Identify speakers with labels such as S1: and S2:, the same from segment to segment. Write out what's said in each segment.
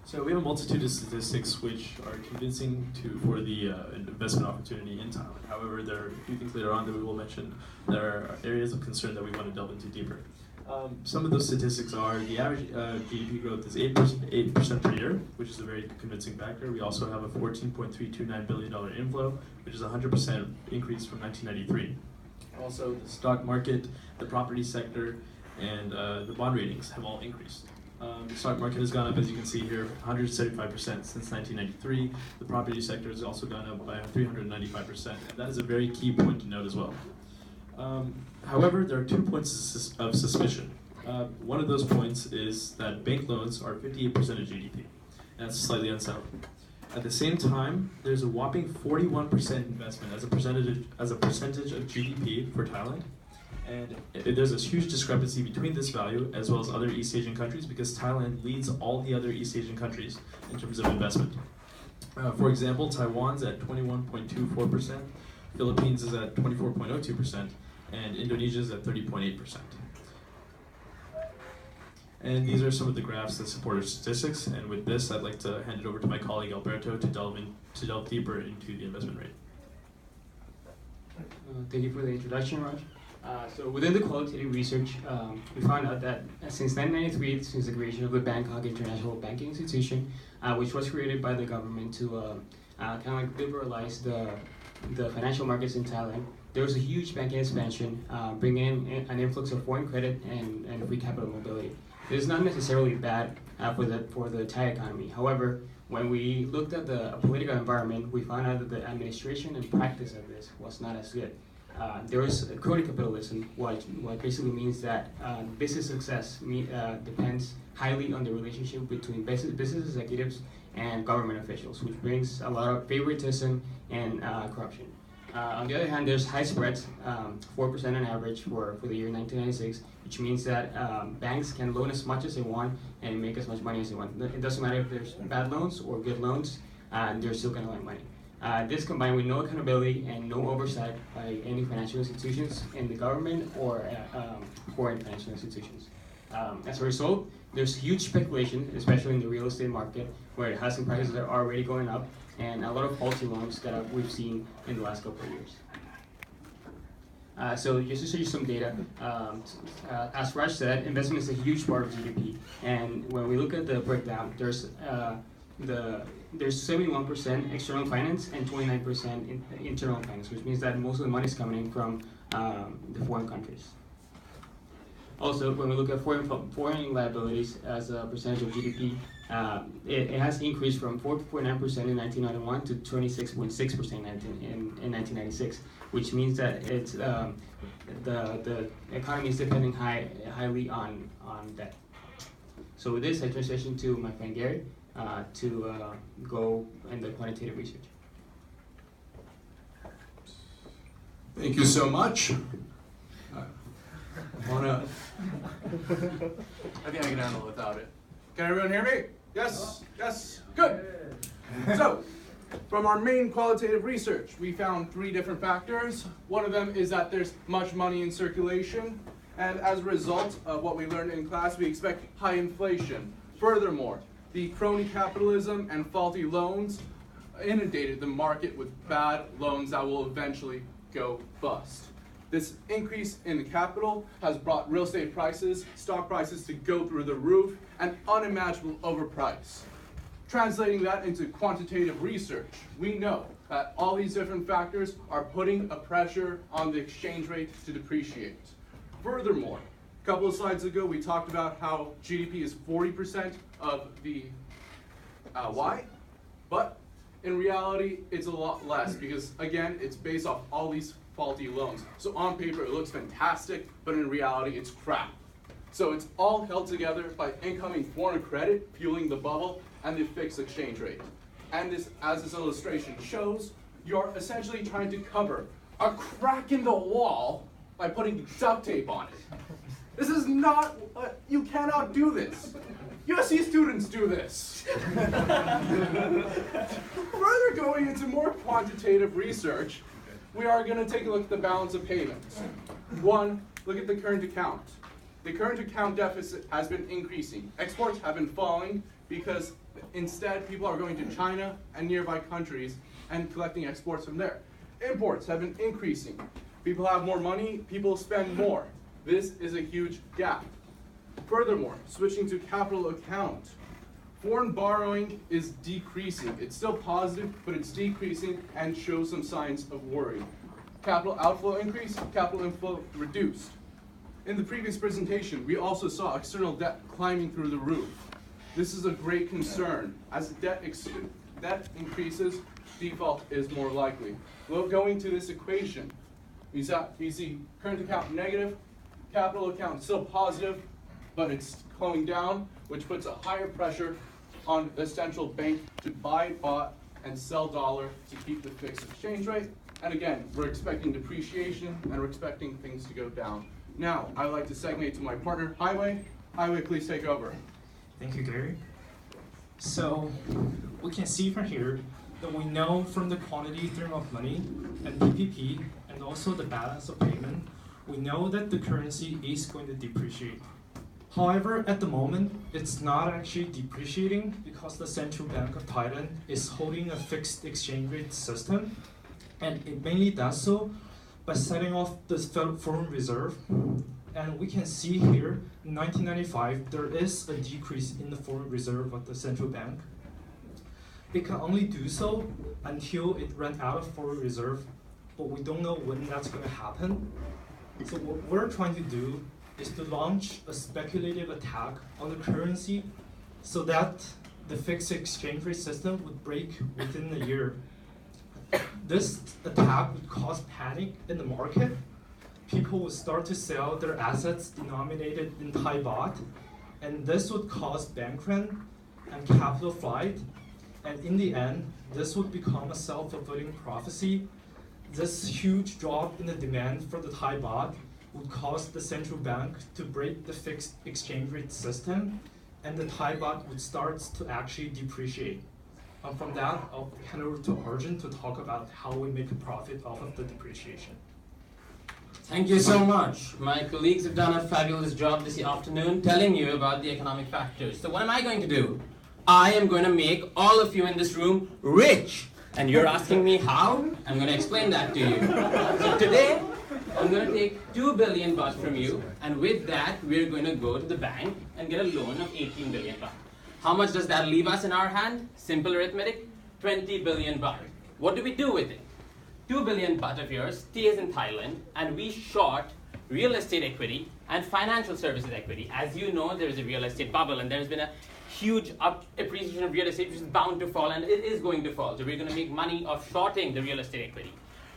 S1: So we have a multitude of statistics which are convincing for the investment opportunity in Thailand. However, there are a few things later on that we will mention that are areas of concern that we want to delve into deeper. Some of those statistics are the average GDP growth is 8% per year, which is a very convincing factor. We also have a $14.329 billion inflow, which is a 100% increase from 1993. Also, the stock market, the property sector, and the bond ratings have all increased. The stock market has gone up, as you can see here, 175% since 1993. The property sector has also gone up by 395%, and that is a very key point to note as well. However, there are 2 points of suspicion. One of those points is that bank loans are 58% of GDP, and that's slightly unsettling. At the same time, there's a whopping 41% investment as a percentage of GDP for Thailand, and there's a huge discrepancy between this value as well as other East Asian countries because Thailand leads all the other East Asian countries in terms of investment. For example, Taiwan's at 21.24%, Philippines is at 24.02%, and Indonesia is at 30.8%. And these are some of the graphs that support our statistics, and with this, I'd like to hand it over to my colleague Alberto to delve deeper into the investment rate.
S2: Thank you for the introduction, Raj. So within the qualitative research, we found out that since 1993, since the creation of the Bangkok International Banking Institution, which was created by the government to kind of like liberalize the financial markets in Thailand, there was a huge banking expansion, bringing in an influx of foreign credit and free capital mobility. This is not necessarily bad for the Thai economy. However, when we looked at the political environment, we found out that the administration and practice of this was not as good. There was crony capitalism, what basically means that business success depends highly on the relationship between business executives and government officials, which brings a lot of favoritism and corruption. On the other hand, there's high spreads, 4% on average for the year 1996, which means that banks can loan as much as they want and make as much money as they want. It doesn't matter if there's bad loans or good loans, they're still going to lend money. This combined with no accountability and no oversight by any financial institutions in the government or foreign financial institutions. As a result, there's huge speculation, especially in the real estate market, where housing prices are already going up, and a lot of faulty loans that we've seen in the last couple of years. So just to show you some data, as Raj said, investment is a huge part of GDP, and when we look at the breakdown, there's 71% external finance and 29% internal finance, which means that most of the money is coming in from the foreign countries. Also, when we look at foreign liabilities as a percentage of GDP, it has increased from 4.9% in 1991 to 26.6% in 1996, which means that it's the economy is depending highly on debt. So with this, I transition to my friend Gary to go in the quantitative research.
S3: Thank you so much.
S4: I think I can handle it without it. Can everyone hear me? Yes? Yes? Good. So, from our main qualitative research, we found 3 different factors. One of them is that there's much money in circulation, and as a result of what we learned in class, we expect high inflation. Furthermore, the crony capitalism and faulty loans inundated the market with bad loans that will eventually go bust. This increase in the capital has brought real estate prices, stock prices to go through the roof, and unimaginable overprice. Translating that into quantitative research, we know that all these different factors are putting a pressure on the exchange rate to depreciate. Furthermore, a couple of slides ago, we talked about how GDP is 40% of the Y, but in reality, it's a lot less because, again, it's based off all these faulty loans. So on paper, it looks fantastic, but in reality, it's crap. So it's all held together by incoming foreign credit fueling the bubble and the fixed exchange rate. And this, as this illustration shows, you're essentially trying to cover a crack in the wall by putting duct tape on it. This is not, you cannot do this. USC students do this. Further going into more quantitative research, we are going to take a look at the balance of payments. 1, look at the current account. The current account deficit has been increasing. Exports have been falling because Instead, people are going to China and nearby countries and collecting exports from there. Imports have been increasing. People have more money, people spend more. This is a huge gap. Furthermore, switching to capital account, foreign borrowing is decreasing. It's still positive, but it's decreasing and shows some signs of worry. Capital outflow increase, capital inflow reduced. In the previous presentation, we also saw external debt climbing through the roof. This is a great concern. As debt increases, default is more likely. Going to this equation, we see current account negative, capital account still positive, but it's going down, which puts a higher pressure on the central bank to buy, and sell dollar to keep the fixed exchange rate. And again, we're expecting depreciation and we're expecting things to go down. Now, I'd like to segue to my partner, Highway. Highway, please take over.
S5: Thank you, Gary. So, we can see from here that we know from the quantity theorem of money and PPP and also the balance of payment, we know that the currency is going to depreciate. However, at the moment, it's not actually depreciating because the Central Bank of Thailand is holding a fixed exchange rate system, and it mainly does so by setting off the foreign reserve. And we can see here, in 1995, there is a decrease in the foreign reserve of the central bank. It can only do so until it runs out of foreign reserve, but we don't know when that's going to happen. So what we're trying to do is to launch a speculative attack on the currency so that the fixed exchange rate system would break within a year. This attack would cause panic in the market. People would start to sell their assets denominated in Thai baht, and this would cause bank run and capital flight. And in the end, this would become a self-fulfilling prophecy. This huge drop in the demand for the Thai baht would cause the central bank to break the fixed exchange rate system, and the Thai baht would start to actually depreciate. From that, I'll hand over to Arjun to talk about how we make a profit off of the depreciation.
S6: Thank you so much. My colleagues have done a fabulous job this afternoon telling you about the economic factors. So what am I going to do? I am going to make all of you in this room rich. And you're asking me how? I'm going to explain that to you. So today, I'm going to take 2 billion baht from you, and with that, we're going to go to the bank and get a loan of 18 billion baht. How much does that leave us in our hand? Simple arithmetic, 20 billion baht. What do we do with it? 2 billion baht of yours stays in Thailand, and we short real estate equity and financial services equity. As you know, there is a real estate bubble, and there's been a huge appreciation of real estate, which is bound to fall, and it is going to fall. So we're going to make money off shorting the real estate equity.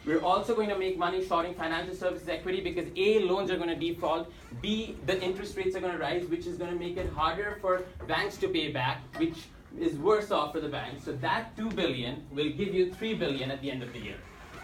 S6: We're also going to make money shorting financial services equity because A, loans are going to default, B, the interest rates are going to rise, which is going to make it harder for banks to pay back, which is worse off for the banks. So that 2 billion will give you 3 billion at the end of the year.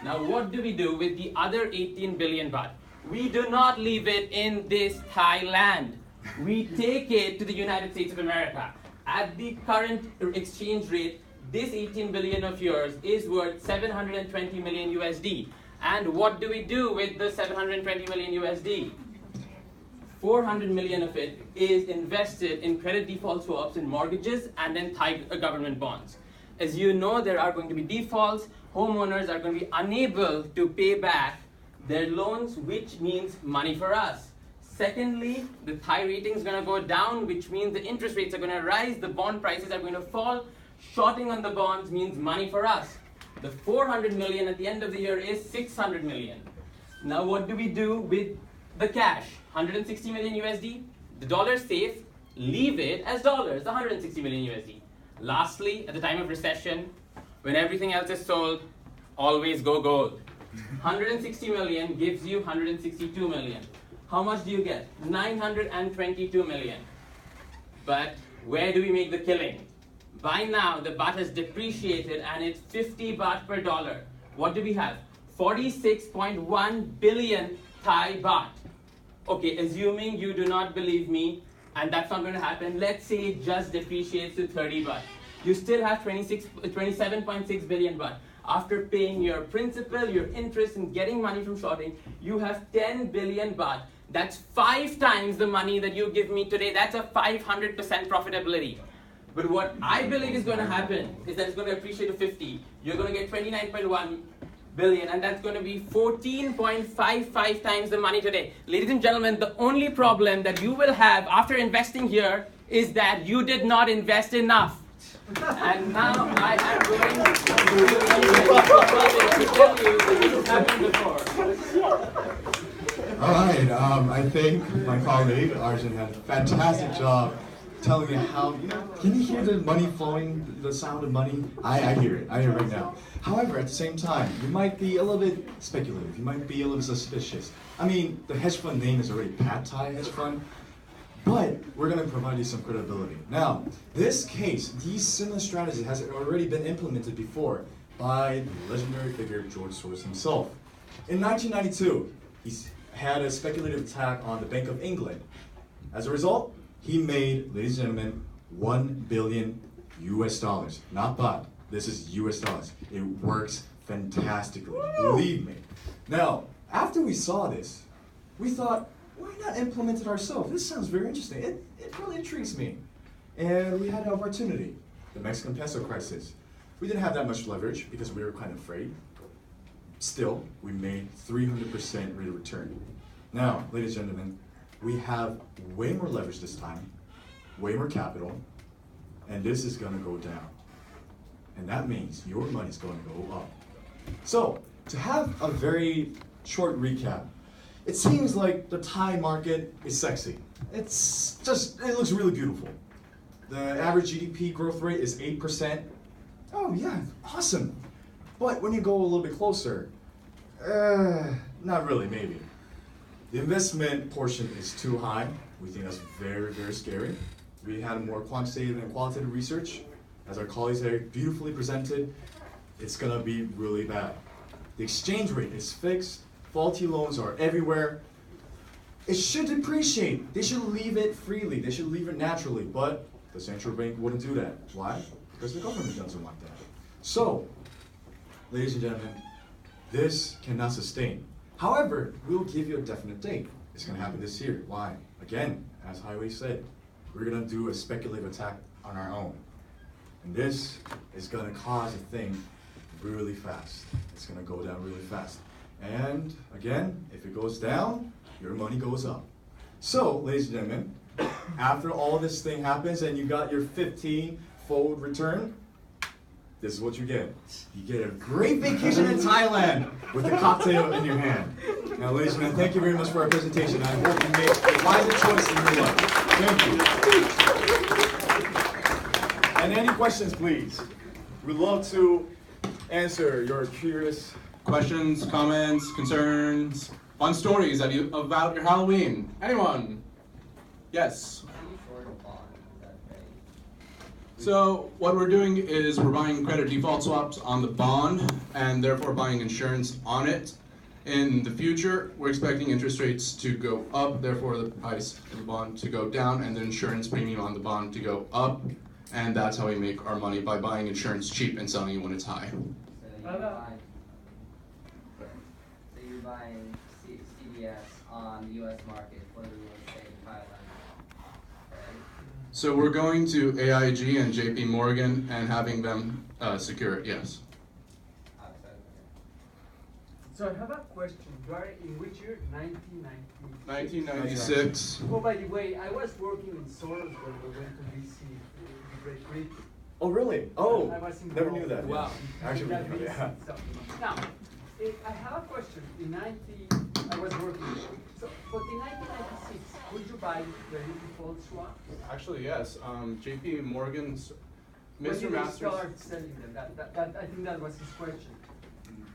S6: Now what do we do with the other 18 billion baht? We do not leave it in this Thailand. We take it to the United States of America. At the current exchange rate, this 18 billion of yours is worth 720 million USD. And what do we do with the 720 million USD? 400 million of it is invested in credit default swaps in mortgages and in Thai government bonds. As you know, there are going to be defaults. Homeowners are going to be unable to pay back their loans, which means money for us. Secondly, the Thai rating is going to go down, which means the interest rates are going to rise, the bond prices are going to fall. Shorting on the bonds means money for us. The 400 million at the end of the year is 600 million. Now what do we do with the cash? 160 million USD. The dollar's safe. Leave it as dollars, the 160 million USD. Lastly, at the time of recession, when everything else is sold, always go gold. 160 million gives you 162 million. How much do you get? 922 million. But where do we make the killing? By now, the baht has depreciated and it's 50 baht per dollar. What do we have? 46.1 billion Thai baht. Okay, assuming you do not believe me, and that's not going to happen, let's say it just depreciates to 30 baht. You still have 27.6 billion baht. After paying your principal, your interest, and getting money from shorting, you have 10 billion baht. That's 5 times the money that you give me today. That's a 500% profitability. But what I believe is going to happen is that it's going to appreciate to 50. You're going to get 29.1 billion, and that's going to be 14.55 times the money today. Ladies and gentlemen, the only problem that you will have after investing here is that you did not invest enough. And now I am going to tell you this happened before.
S7: All right, I think my colleague Arjun had a fantastic job telling you how, can you hear the money flowing, the sound of money? I hear it right now. However, at the same time, you might be a little bit speculative, you might be a little suspicious. I mean, the hedge fund name is already Pad Thai hedge fund, but we're going to provide you some credibility. Now, this case, these similar strategies has already been implemented before by the legendary figure George Soros himself. In 1992, he had a speculative attack on the Bank of England. As a result, he made, ladies and gentlemen, $1 billion US dollars. Not baht. This is US dollars. It works fantastically. Believe me. Now, after we saw this, we thought, why not implement it ourselves? This sounds very interesting. It really intrigues me. And we had an opportunity. The Mexican peso crisis. We didn't have that much leverage because we were kind of afraid. Still, we made 300% rate of return. Now, ladies and gentlemen, we have way more leverage this time, way more capital, and this is going to go down. And that means your money's going to go up. So, to have a very short recap, it seems like the Thai market is sexy. It looks really beautiful. The average GDP growth rate is 8%. Oh yeah, awesome. But when you go a little bit closer, not really, maybe. The investment portion is too high. We think that's very, very scary. We had more quantitative and qualitative research. As our colleagues have beautifully presented, it's gonna be really bad. The exchange rate is fixed. Faulty loans are everywhere. It should depreciate. They should leave it freely. They should leave it naturally. But the central bank wouldn't do that. Why? Because the government doesn't want that. So, ladies and gentlemen, this cannot sustain. However, we'll give you a definite date. It's going to happen this year. Why? Again, as Highway said, we're going to do a speculative attack on our own. And this is going to cause a thing really fast. It's going to go down really fast. And again, if it goes down, your money goes up. So, ladies and gentlemen, after all this thing happens and you got your 15-fold return, this is what you get. You get a great vacation in Thailand with a cocktail in your hand. Now, ladies and gentlemen, thank you very much for our presentation. I hope you make a wiser choice in your life. Thank you. And any questions, please? We'd love to answer your curious
S4: Questions, comments, concerns, fun stories about your Halloween? Anyone? Yes. So what we're doing is we're buying credit default swaps on the bond and therefore buying insurance on it. In the future, we're expecting interest rates to go up, therefore the price of the bond to go down and the insurance premium on the bond to go up. And that's how we make our money, by buying insurance cheap and selling it when it's high.
S8: So you're buying CDS on the U.S. market for the real estate in Thailand, right?
S4: So we're going to AIG and JP Morgan and having them secure it, yes.
S9: So I have a question. You are in which year?
S4: 1996.
S9: Oh, by the way, I was working in Soros when we went to DC, the Great Britain.
S7: Oh, really? Oh,
S9: I was
S7: never knew that.
S9: Wow.
S7: Yeah. Actually,
S9: That
S7: we knew
S9: means-
S7: that.
S9: so, now, I have a question. In I was working. So, but in 1996, could you buy credit default swap?
S4: Actually, yes. JP Morgan's
S9: When
S4: Mr.
S9: did
S4: Masters.
S9: they start selling them? That, I think that was his question.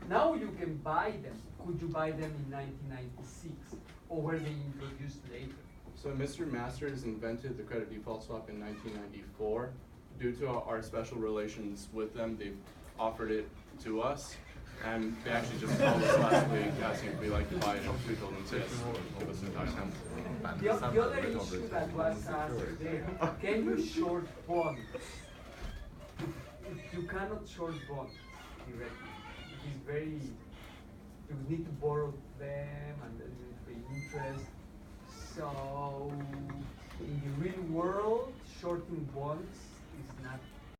S9: Now you can buy them. Could you buy them in 1996, or were they introduced later?
S4: So Mr. Masters invented the credit default swap in 1994. Due to our special relations with them, they offered it to us. And they actually just called us last week asking if we'd like to buy it. We told them yes. Give us some time.
S9: The other issue that was asked there, can you short bonds? You cannot short bonds directly. It is very, you need to borrow them and then you pay interest. So, in the real world, shorting bonds is not